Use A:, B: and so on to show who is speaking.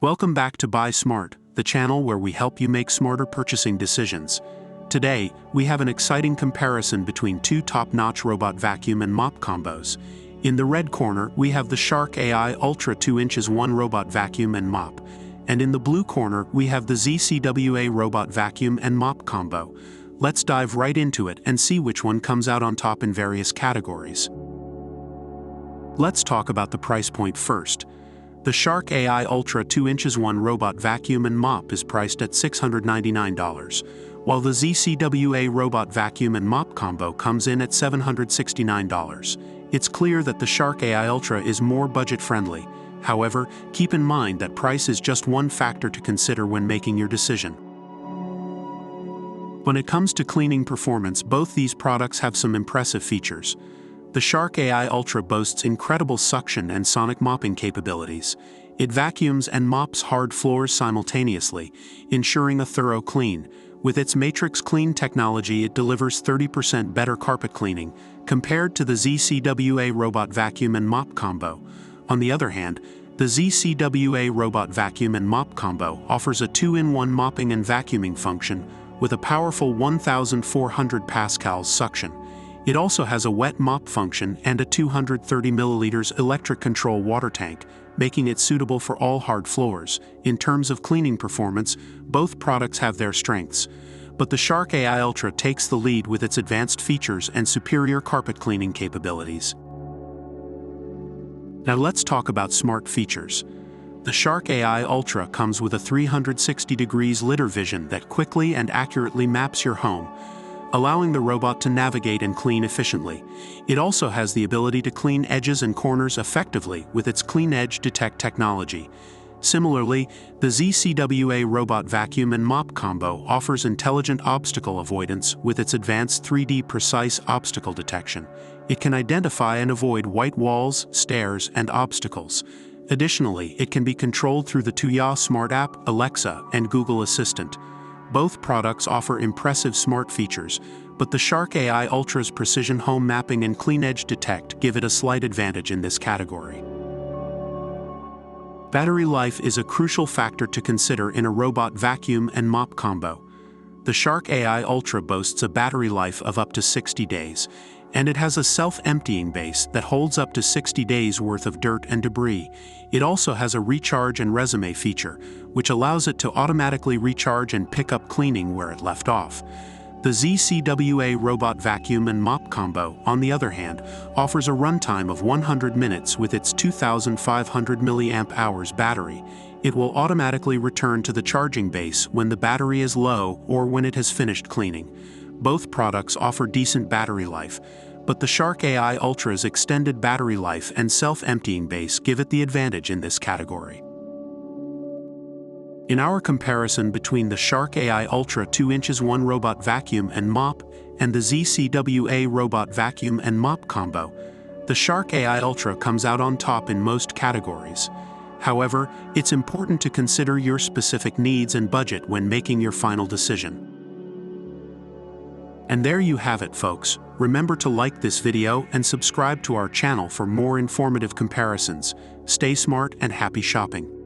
A: Welcome back to Buy Smart, the channel where we help you make smarter purchasing decisions. Today, we have an exciting comparison between two top-notch robot vacuum and mop combos. In the red corner, we have the Shark AI Ultra 2 inches 1 robot vacuum and mop. And in the blue corner, we have the ZCWA robot vacuum and mop combo. Let's dive right into it and see which one comes out on top in various categories. Let's talk about the price point first. The Shark AI Ultra 2 inches 1 robot vacuum and mop is priced at $699, while the ZCWA robot vacuum and mop combo comes in at $769. It's clear that the Shark AI Ultra is more budget-friendly. However, keep in mind that price is just one factor to consider when making your decision. When it comes to cleaning performance, both these products have some impressive features. The Shark AI Ultra boasts incredible suction and sonic mopping capabilities. It vacuums and mops hard floors simultaneously, ensuring a thorough clean. With its Matrix Clean technology, it delivers 30% better carpet cleaning, compared to the ZCWA robot vacuum and mop combo. On the other hand, the ZCWA robot vacuum and mop combo offers a 2-in-1 mopping and vacuuming function with a powerful 1,400 pascals suction. It also has a wet mop function and a 230 milliliters electric control water tank, making it suitable for all hard floors. In terms of cleaning performance, both products have their strengths, but the Shark AI Ultra takes the lead with its advanced features and superior carpet cleaning capabilities. Now let's talk about smart features. The Shark AI Ultra comes with a 360 degrees LiDAR vision that quickly and accurately maps your home, allowing the robot to navigate and clean efficiently. It also has the ability to clean edges and corners effectively with its CleanEdge Detect technology. Similarly, the ZCWA robot vacuum and mop combo offers intelligent obstacle avoidance with its advanced 3D precise obstacle detection. It can identify and avoid white walls, stairs, and obstacles. Additionally, it can be controlled through the Tuya Smart app, Alexa, and Google Assistant. Both products offer impressive smart features, but the Shark AI Ultra's precision home mapping and CleanEdge Detect give it a slight advantage in this category. Battery life is a crucial factor to consider in a robot vacuum and mop combo. The Shark AI Ultra boasts a battery life of up to 60 days, and it has a self-emptying base that holds up to 60 days worth of dirt and debris. It also has a recharge and resume feature, which allows it to automatically recharge and pick up cleaning where it left off. The ZCWA robot vacuum and mop combo, on the other hand, offers a runtime of 100 minutes with its 2,500 mAh battery. It will automatically return to the charging base when the battery is low or when it has finished cleaning. Both products offer decent battery life, but the Shark AI Ultra's extended battery life and self-emptying base give it the advantage in this category. In our comparison between the Shark AI Ultra 2 inches 1 robot vacuum and mop and the ZCWA robot vacuum and mop combo, the Shark AI Ultra comes out on top in most categories. However, it's important to consider your specific needs and budget when making your final decision. And there you have it, folks. Remember to like this video and subscribe to our channel for more informative comparisons. Stay smart and happy shopping.